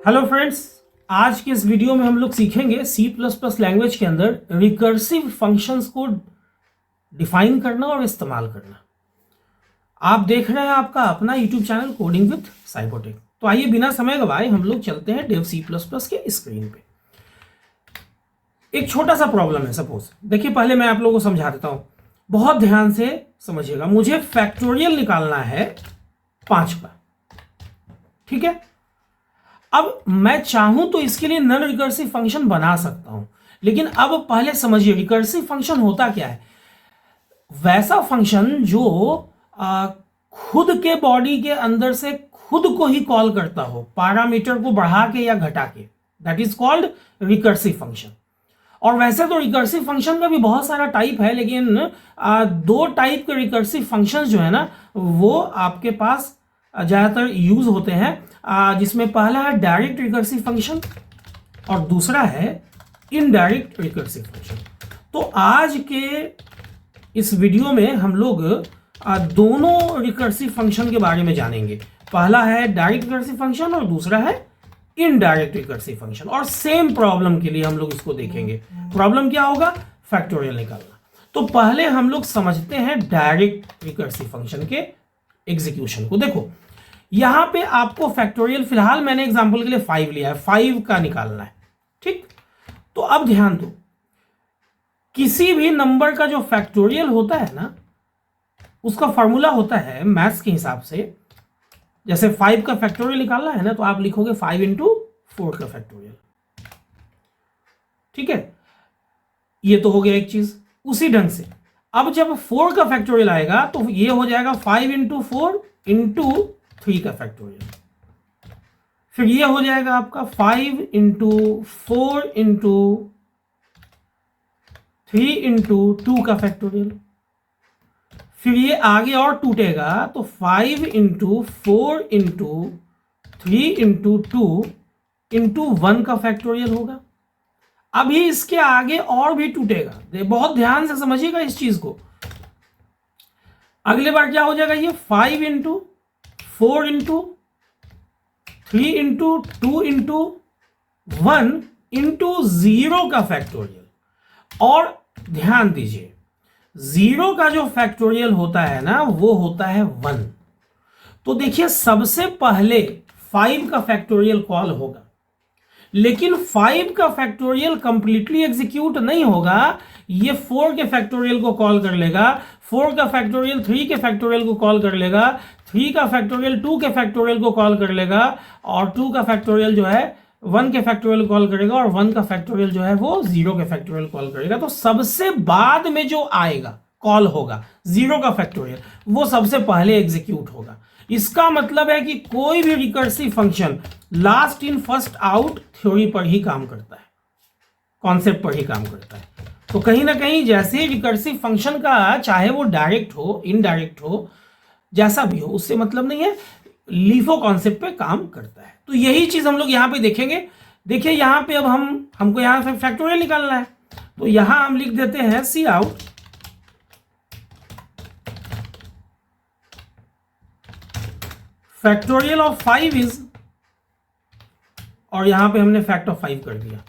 Hello friends, आज के इस वीडियो में हम लोग सीखेंगे C++ लैंग्वेज के अंदर रिकर्सिव फंक्शंस को डिफाइन करना और इस्तेमाल करना। आप देख रहे हैं आपका अपना YouTube channel coding with Cybotech. तो आइए बिना समय गवाए हम लोग चलते हैं डेव C++ के स्क्रीन पे। एक छोटा सा प्रॉब्लम है। सपोज देखिए, पहले मैं आप लोगों को समझा देता हूं, बहुत ध्यान से समझिएगा। मुझे फैक्टोरियल निकालना है 5 का, ठीक है। अब मैं चाहूं तो इसके लिए नॉन रिकर्सिव फंक्शन बना सकता हूं, लेकिन अब पहले समझिए रिकर्सिव फंक्शन होता क्या है। वैसा फंक्शन जो खुद के बॉडी के अंदर से खुद को ही कॉल करता हो, पैरामीटर को बढ़ा के या घटा के, that is called recursive function. और वैसे तो रिकर्सिव फंक्शन का भी बहुत सारा टाइप है, लेकिन 2 टाइप के रिकर्सिव फंक्शंस जो है ना, वो आपके पास ज़्यादातर यूज होते हैं, जिसमें पहला है डायरेक्ट रिकर्सिव फंक्शन और दूसरा है इनडायरेक्ट रिकर्सिव फंक्शन। तो आज के इस वीडियो में हम लोग दोनों रिकर्सिव फंक्शन के बारे में जानेंगे। पहला है डायरेक्ट रिकर्सिव फंक्शन और दूसरा है इनडायरेक्ट रिकर्सिव फंक्शन। और सेम प्रॉब्लम के लिए हम लोग इसको देखेंगे। प्रॉब्लम क्या होगा? फैक्टोरियल निकालना। तो पहले हम लोग समझते हैं डायरेक्ट रिकर्सिव फंक्शन के एग्जीक्यूशन को। देखो यहां पे आपको फैक्टोरियल, फिलहाल मैंने एग्जांपल के लिए 5 लिया है, 5 का निकालना है, ठीक। तो अब ध्यान दो, किसी भी नंबर का जो फैक्टोरियल होता है ना, उसका फॉर्मूला होता है मैथ्स के हिसाब से। जैसे 5 का फैक्टोरियल निकालना है ना, तो आप लिखोगे 5 इंटू 4 का फैक्टोरियल, ठीक है। ये तो हो गया एक चीज। उसी ढंग से अब जब 4 का फैक्टोरियल आएगा तो ये हो जाएगा 5 इंटू 4 इंटू 3 का फैक्टोरियल। फिर ये हो जाएगा आपका 5 इंटू 4 इंटू 3 इंटू 2 का फैक्टोरियल। फिर ये आगे और टूटेगा तो 5 इंटू 4 इंटू 3 इंटू 2 इंटू 1 का फैक्टोरियल होगा। अभी इसके आगे और भी टूटेगा, बहुत ध्यान से समझिएगा इस चीज को। अगले बार क्या हो जाएगा? ये 5 into 4 into 3 into 2 into 1 into 0 का फैक्टोरियल। और ध्यान दीजिए, 0 का जो फैक्टोरियल होता है ना, वो होता है 1। तो देखिए सबसे पहले 5 का फैक्टोरियल कॉल होगा, लेकिन 5 का फैक्टोरियल कंप्लीटली एग्जीक्यूट नहीं होगा। ये 4 के फैक्टोरियल को कॉल कर लेगा, 4 का फैक्टोरियल 3 के फैक्टोरियल को कॉल कर लेगा, 3 का फैक्टोरियल 2 के फैक्टोरियल को कॉल कर लेगा, और 2 का फैक्टोरियल जो है 1 के फैक्टोरियल कॉल करेगा, और 1 का फैक्टोरियल जो है वो 0 के फैक्टोरियल कॉल करेगा। तो सबसे बाद में जो आएगा कॉल होगा 0 का फैक्टोरियल, वो सबसे पहले एग्जीक्यूट होगा। इसका मतलब है कि कोई भी recursive function last in first out theory पर ही काम करता है, कॉन्सेप्ट पर ही काम करता है। तो कहीं ना कहीं जैसे रिकर्सिव फंक्शन का, चाहे वो डायरेक्ट हो इनडायरेक्ट हो, जैसा भी हो, उससे मतलब नहीं है, लीफो कॉन्सेप्ट पे काम करता है। तो यही चीज हम लोग यहां पे देखेंगे। देखिए यहां पे अब हमको यहां फैक्टोरियल निकालना है, तो यहां हम लिख देते हैं सी आउट फैक्टोरियल ऑफ 5 इज, और यहां पे हमने फैक्ट ऑफ 5 कर दिया।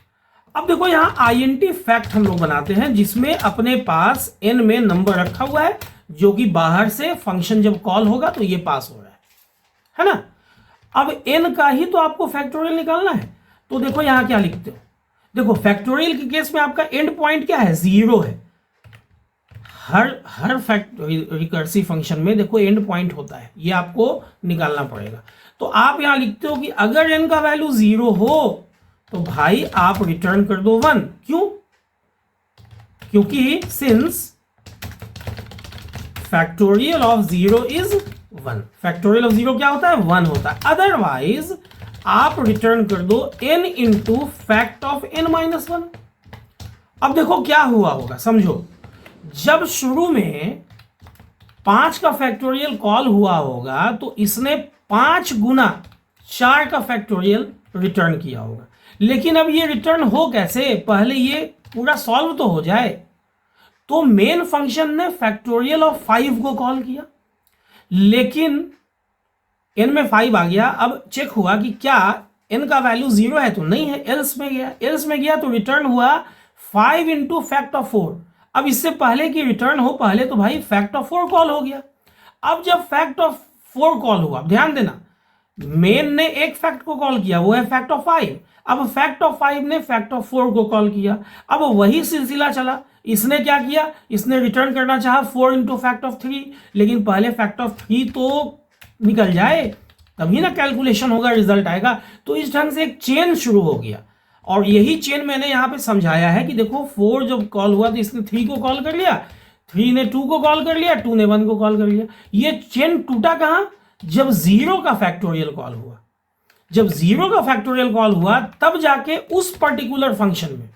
अब देखो यहां INT फैक्ट हम लोग बनाते हैं, जिसमें अपने पास n में नंबर रखा हुआ है, जो कि बाहर से फंक्शन जब कॉल होगा तो ये पास हो रहा है ना। अब n का ही तो आपको फैक्टोरियल निकालना है। तो देखो यहां क्या लिखते हो, देखो फैक्टोरियल के केस में आपका एंड पॉइंट क्या है? 0 है। हर रिकर्सिव फंक्शन में देखो एंड पॉइंट होता है, ये आपको निकालना पड़ेगा। तो आप यहां लिखते हो कि अगर n का वैल्यू 0 हो तो भाई आप रिटर्न कर दो 1। क्यों? क्योंकि since factorial of 0 is 1, factorial of 0 क्या होता है? 1 होता है। अदरवाइज आप रिटर्न कर दो n into fact of n minus 1। अब देखो क्या हुआ होगा, समझो। जब शुरू में 5 का फैक्टोरियल कॉल हुआ होगा तो इसने 5 गुना 4 का फैक्टोरियल रिटर्न किया होगा। लेकिन अब ये रिटर्न हो कैसे? पहले ये पूरा सॉल्व तो हो जाए। तो मेन फंक्शन ने फैक्टोरियल ऑफ 5 को कॉल किया, लेकिन n में 5 आ गया। अब चेक हुआ कि क्या n का वैल्यू 0 है तो नहीं है, एल्स में गया, एल्स में गया तो रिटर्न हुआ 5 इंटू फैक्ट ऑफ 4। अब इससे पहले कि रिटर्न हो, पहले तो भाई फैक्ट ऑफ 4 कॉल हो गया। अब जब फैक्ट ऑफ 4 कॉल हुआ, ध्यान देना, मेन ने एक फैक्ट को कॉल किया, वो है फैक्ट ऑफ 5। अब फैक्ट ऑफ 5 ने फैक्ट ऑफ 4 को कॉल किया। अब वही सिलसिला चला, इसने क्या किया, इसने रिटर्न करना चाहा 4 इंटू फैक्ट ऑफ 3, लेकिन पहले फैक्ट ऑफ 3 तो निकल जाए तभी ना कैलकुलेशन होगा, रिजल्ट आएगा। तो इस ढंग से एक चेन शुरू हो गया, और यही चेन मैंने यहाँ पे समझाया है कि देखो 4 जब कॉल हुआ तो इसने 3 को कॉल कर लिया, 3 ने 2 को कॉल कर लिया, 2 ने 1 को कॉल कर लिया। ये चेन टूटा कहाँ, जब 0 का फैक्टोरियल कॉल हुआ। जब 0 का फैक्टोरियल कॉल हुआ तब जाके उस पर्टिकुलर फंक्शन में,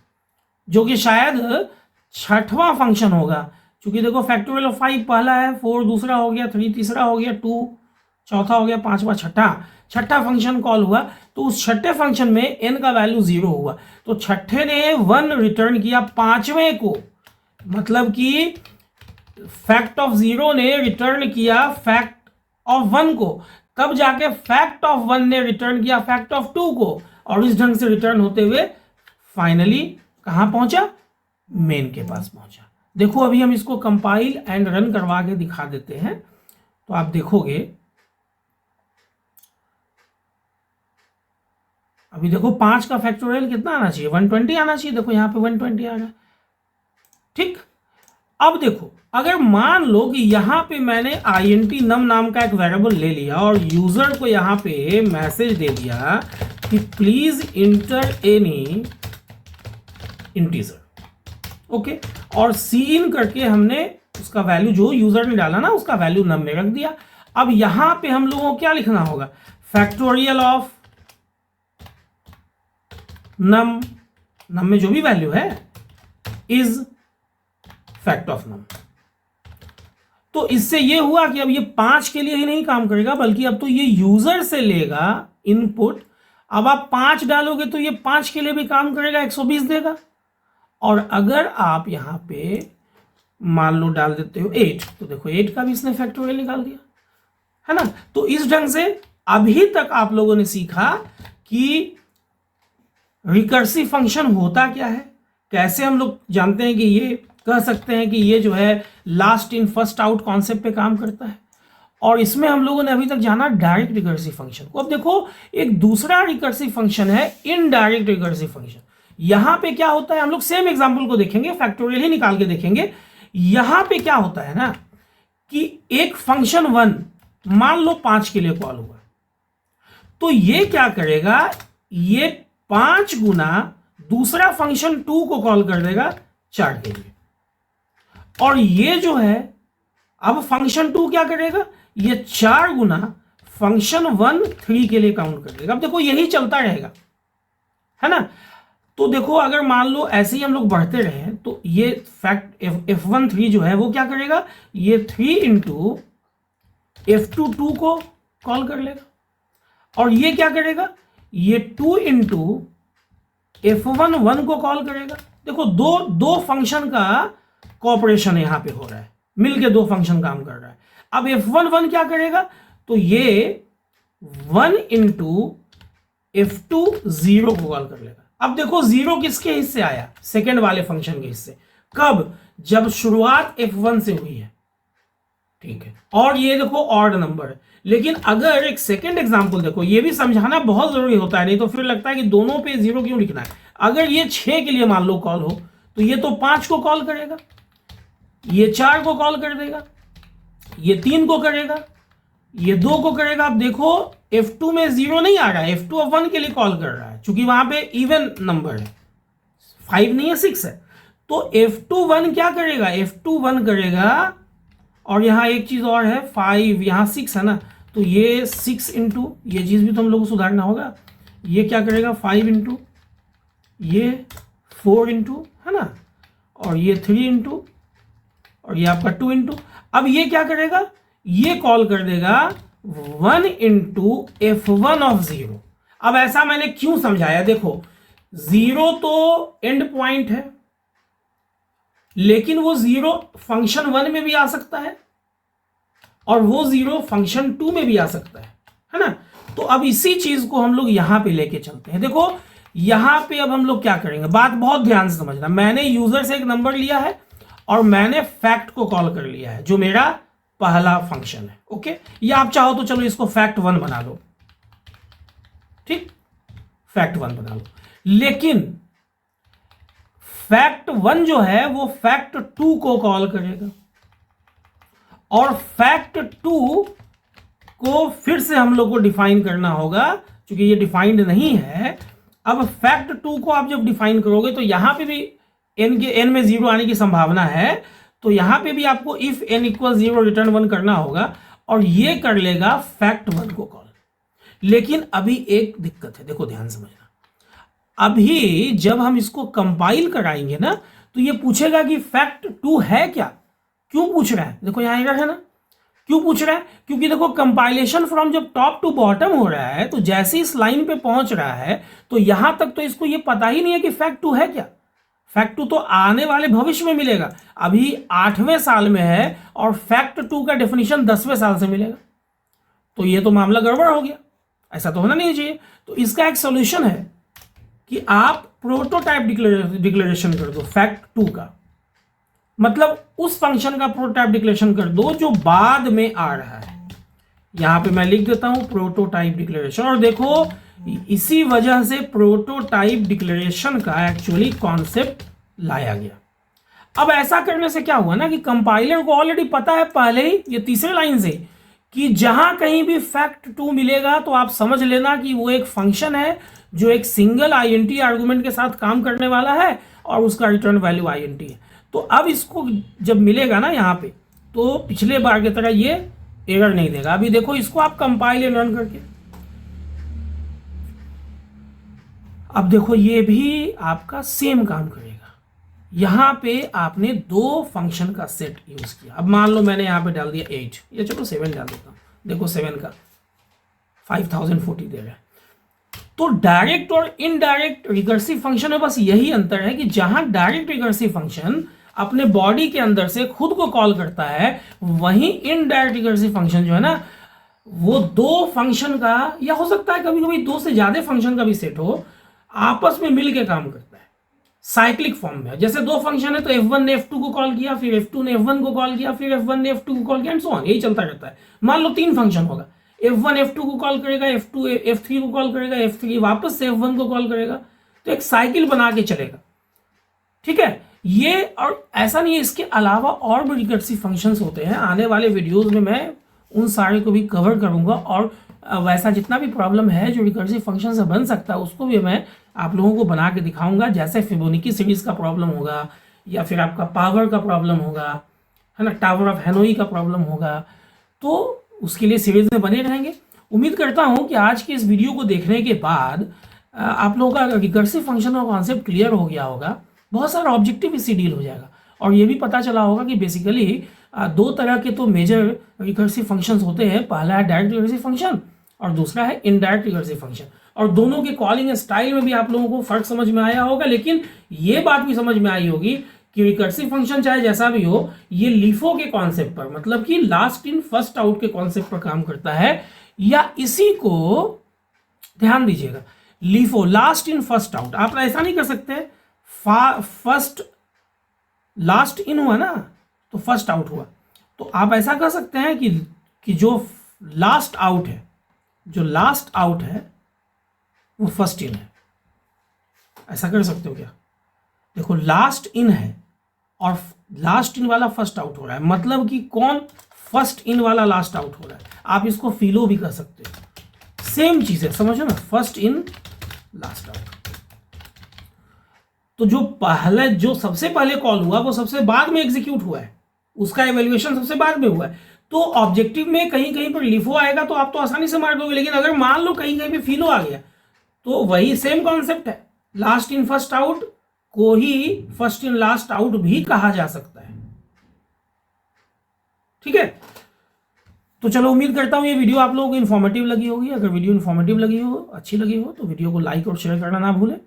जो कि शायद छठवां फंक्शन होगा, क्योंकि देखो फैक्टोरियल ऑफ 5 पहला है, 4 दूसरा हो गया, 3 तीसरा हो गया, 2 चौथा हो गया, 5वां छठा फंक्शन कॉल हुआ। तो उस छठे फंक्शन में n का वैल्यू 0 हुआ, तो छठे ने 1 रिटर्न किया 5वें को, मतलब कि फैक्ट ऑफ 0 ने रिटर्न किया फैक्ट ऑफ 1 को, तब जाके फैक्ट ऑफ 1 ने रिटर्न किया फैक्ट ऑफ 2 को, और इस ढंग से रिटर्न होते हुए फाइनली कहां पहुंचा, मेन के पास पहुंचा। देखो अभी हम इसको कंपाइल एंड रन करवा के दिखा देते हैं, तो आप देखोगे अभी देखो 5 का फैक्टोरियल कितना आना चाहिए, 120 आना चाहिए। देखो यहाँ पे 120 आ रहा है, ठीक। अब देखो अगर मान लो कि यहां पे मैंने int num नाम का एक वेरिएबल ले लिया और यूजर को यहां पे मैसेज दे दिया कि please inter any integer, okay, और इन करके हमने उसका वैल्यू जो यूजर ने डाला ना उसका वैल्यू नम में रख दिया। अब यहां पे हम लोगों को क्या लिखना होगा, फैक्टोरियल ऑफ नम में जो भी वैल्यू है इज फैक्ट ऑफ नम। तो इससे ये हुआ कि अब ये 5 के लिए ही नहीं काम करेगा, बल्कि अब तो ये यूजर से लेगा इनपुट। अब आप 5 डालोगे तो ये 5 के लिए भी काम करेगा, 120 देगा। और अगर आप यहां पे मान लो डाल देते हो 8, तो देखो 8 का भी इसने फैक्टोरियल निकाल दिया, है ना। तो इस ढंग से अभी तक आप लोगों ने सीखा कि रिकर्सिव फंक्शन होता क्या है, कैसे हम लोग जानते हैं कि ये कह सकते हैं कि ये जो है last in first out concept पे काम करता है। और इसमें हम लोगों ने अभी तक जाना डायरेक्ट रिकर्सिव फंक्शन को। अब देखो एक दूसरा रिकर्सिव फंक्शन है इनडायरेक्ट रिकर्सिव फंक्शन। यहां पे क्या होता है, हम लोग सेम एग्जांपल को देखेंगे, फैक्टोरियल ही निकाल के देखेंगे। यहां पे क्या होता है ना कि एक फंक्शन 1 मान लो 5 के लिए कॉल हुआ, तो ये क्या करेगा, ये 5 गुना दूसरा फंक्शन 2 को कॉल कर देगा 4 के लिए। और ये जो है अब फंक्शन 2 क्या करेगा, ये 4 गुना फंक्शन 1 3 के लिए काउंट कर देगा। अब देखो यही चलता रहेगा, है ना। तो देखो अगर मान लो ऐसे ही हम लोग बढ़ते रहे तो ये फैक्ट f1 3 जो है वो क्या करेगा, ये 3 इंटू f2 2 को कॉल कर लेगा, और ये क्या करेगा, ये 2 इंटू f1 1 को कॉल करेगा। देखो दो फंक्शन का कॉपरेशन यहां पे हो रहा है, मिलके 2 फंक्शन काम कर रहा है। अब f1 1 क्या करेगा, तो ये 1 इंटू f2 0 को कॉल कर लेगा। अब देखो 0 किसके हिस्से आया, सेकेंड वाले फंक्शन के हिस्से। कब, जब शुरुआत f1 से हुई है, ठीक है। और ये देखो ऑड नंबर है। लेकिन अगर एक सेकेंड एग्जांपल देखो, ये भी समझाना बहुत जरूरी होता है, नहीं तो फिर लगता है कि दोनों पे 0 क्यों लिखना है। अगर ये 6 के लिए मान लो कॉल हो, तो ये तो 5 को कॉल करेगा, ये 4 को कॉल कर देगा, ये 3 को करेगा, ये 2 को करेगा। अब देखो f2 में 0 नहीं आ रहा है, f2 of 1 के लिए कॉल कर रहा है, क्योंकि वहां पे इवन नंबर है, 5 नहीं है 6 है। तो f2 1 क्या करेगा, f2 1 करेगा। और यहां एक चीज और है, 5 यहां 6 है ना, तो ये 6 इंटू, ये चीज भी तो हम लोग को सुधारना होगा, ये क्या करेगा 5 इंटू, ये 4 इंटू, है ना, और ये 3 इंटू, और ये आपका 2 इंटू। अब ये क्या करेगा, ये कॉल कर देगा 1 इंटू f1 ऑफ 0। अब ऐसा मैंने क्यों समझाया, देखो 0 तो एंड पॉइंट है, लेकिन वो 0 फंक्शन 1 में भी आ सकता है और वो 0 फंक्शन 2 में भी आ सकता है ना। तो अब इसी चीज को हम लोग यहां पे लेके चलते हैं। देखो यहां पे अब हम लोग क्या करेंगे, बात बहुत ध्यान से समझना। मैंने यूजर से एक नंबर लिया है और मैंने फैक्ट को कॉल कर लिया है जो मेरा पहला फंक्शन है। ओके, या आप चाहो तो चलो इसको फैक्ट 1 बना लो, ठीक, फैक्ट 1 बना लो। लेकिन फैक्ट 1 जो है वो फैक्ट 2 को कॉल करेगा और फैक्ट 2 को फिर से हम लोग को डिफाइन करना होगा क्योंकि ये डिफाइंड नहीं है। अब फैक्ट 2 को आप जब डिफाइन करोगे तो यहां पे भी n में 0 आने की संभावना है, तो यहां पे भी आपको इफ n इक्वल 0 रिटर्न 1 करना होगा और ये कर लेगा फैक्ट 1 को कॉल। लेकिन अभी एक दिक्कत है, देखो ध्यान समझना। अभी जब हम इसको कंपाइल कराएंगे ना तो ये पूछेगा कि फैक्ट 2 है क्या। क्यों पूछ रहा है, देखो यहां एरर है ना। क्यों पूछ रहा है, क्योंकि देखो कंपाइलेशन फ्रॉम जब टॉप टू बॉटम हो रहा है तो जैसे इस लाइन पे पहुंच रहा है तो यहां तक तो इसको ये पता ही नहीं है कि फैक्ट 2 है क्या। फैक्ट 2 तो आने वाले भविष्य में मिलेगा, अभी 8वें साल में है और फैक्ट 2 का डेफिनेशन 10वें साल से मिलेगा। तो ये तो मामला गड़बड़ हो गया, ऐसा तो होना नहीं चाहिए। तो इसका एक सॉल्यूशन है कि आप प्रोटोटाइप डिक्लेरेशन कर दो फैक्ट 2 का, मतलब उस फंक्शन का प्रोटोटाइप डिक्लेरेशन कर दो जो बाद में आ रहा है। यहां पे मैं लिख देता हूं प्रोटोटाइप डिक्लेरेशन, और देखो इसी वजह से प्रोटोटाइप डिक्लेरेशन का एक्चुअली कॉन्सेप्ट लाया गया। अब ऐसा करने से क्या हुआ ना कि कंपाइलर को ऑलरेडी पता है पहले ही ये तीसरे लाइन से कि जहां कहीं भी फैक्ट 2 मिलेगा तो आप समझ लेना कि वो एक फंक्शन है जो एक सिंगल आईएनटी आर्गुमेंट के साथ काम करने वाला है और उसका रिटर्न वैल्यू आईएनटी है। तो अब इसको जब मिलेगा ना यहाँ पे तो पिछले बार की तरह ये एरर नहीं देगा। अभी देखो इसको आप कंपाइल एंड रन करके, अब देखो ये भी आपका सेम काम करेगा। यहां पे आपने 2 फंक्शन का सेट यूज किया। अब मान लो मैंने यहां पे डाल दिया 8, या चलो 7 डाल देता हूं। देखो 7 का 5040 दे रहा है। तो डायरेक्ट और इनडायरेक्ट रिकर्सिव फंक्शन में बस यही अंतर है कि जहां डायरेक्ट रिकर्सिव फंक्शन अपने बॉडी के अंदर से खुद को कॉल करता है, वहीं इनडायरेक्ट रिकर्सिव फंक्शन जो है ना वो 2 फंक्शन का, या हो सकता है कभी कभी 2 से ज्यादा फंक्शन का भी सेट हो, आपस में मिलकर काम करता है साइक्लिक फॉर्म में। जैसे 2 फंक्शन है तो F1 ने F2 को कॉल किया, फिर F2 ने F1 को कॉल किया, फिर F1 ने F2 को कॉल किया, एंड सो ऑन, यही चलता रहता है। मान लो 3 फंक्शन होगा, F1 F2 को कॉल करेगा, F2 F3 को कॉल करेगा, F3 वापस से F1 को कॉल करेगा, तो एक साइकिल बना के चलेगा। ठीक है, ये और ऐसा नहीं है, इसके अलावा और भी रिकर्सिव फंक्शंस होते हैं। आने वाले वीडियोस में मैं उन सारे को भी कवर करूंगा और वैसा जितना भी प्रॉब्लम है जो रिकर्सिव फंक्शन से बन सकता है उसको भी मैं आप लोगों को बना के दिखाऊंगा। जैसे फिबोनाची सीरीज का प्रॉब्लम होगा, या फिर आपका पावर का प्रॉब्लम होगा, है ना, टावर ऑफ हैनोई का प्रॉब्लम होगा, तो उसके लिए सीरीज में बने रहेंगे। उम्मीद करता हूं कि आज के इस वीडियो को देखने के बाद आप लोगों का रिकर्सिव फंक्शन का कॉन्सेप्ट क्लियर हो गया होगा, बहुत सारा ऑब्जेक्टिव इससे डील हो जाएगा, और ये भी पता चला होगा कि बेसिकली 2 तरह के तो मेजर रिकर्सिव फंक्शंस होते हैं। पहला है डायरेक्ट रिकर्सिव फंक्शन और दूसरा है इनडायरेक्ट रिकर्सिव फंक्शन, और दोनों के कॉलिंग स्टाइल में भी आप लोगों को फर्क समझ में आया होगा। लेकिन ये बात भी समझ में आई होगी कि रिकर्सिव फंक्शन चाहे जैसा भी हो, ये लीफो के कॉन्सेप्ट पर, मतलब कि लास्ट इन फर्स्ट आउट के कॉन्सेप्ट पर काम करता है, या इसी को ध्यान दीजिएगा, LIFO last in first out. आप ऐसा नहीं कर सकते फर्स्ट लास्ट इन हुआ ना तो फर्स्ट आउट हुआ, तो आप ऐसा कर सकते हैं कि जो लास्ट आउट है, जो लास्ट आउट है वो फर्स्ट इन है। ऐसा कर सकते हो क्या? देखो लास्ट इन है और लास्ट इन वाला फर्स्ट आउट हो रहा है, मतलब कि कौन फर्स्ट इन वाला लास्ट आउट हो रहा है। आप इसको फीलो भी कर सकते हो, सेम चीज है, समझो ना, फर्स्ट इन लास्ट आउट। तो जो सबसे पहले कॉल हुआ वो सबसे बाद में एग्जीक्यूट हुआ है, उसका एवेल्युएशन सबसे बाद में हुआ है। तो ऑब्जेक्टिव में कहीं कहीं पर लिफो आएगा तो आप तो आसानी से मार दोगे, लेकिन अगर मान लो कहीं कहीं पे फिलो आ गया तो वही सेम कॉन्सेप्ट है, लास्ट इन फर्स्ट आउट को ही फर्स्ट इन लास्ट आउट भी कहा जा सकता है। ठीक है, तो चलो उम्मीद करता हूं ये वीडियो आप लोगों को इन्फॉर्मेटिव लगी होगी। अगर वीडियो इन्फॉर्मेटिव लगी हो, अच्छी लगी हो, तो वीडियो को लाइक और शेयर करना ना भूलें,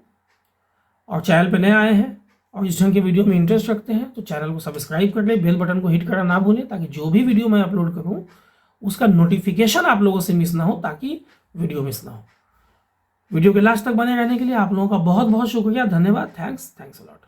और चैनल पे नए आए हैं और इस ढंग के वीडियो में इंटरेस्ट रखते हैं तो चैनल को सब्सक्राइब कर लें, बेल बटन को हिट करना ना भूलें, ताकि जो भी वीडियो मैं अपलोड करूं उसका नोटिफिकेशन आप लोगों से मिस ना हो, ताकि वीडियो मिस ना हो। वीडियो के लास्ट तक बने रहने के लिए आप लोगों का बहुत बहुत शुक्रिया, धन्यवाद, थैंक्स अलॉट।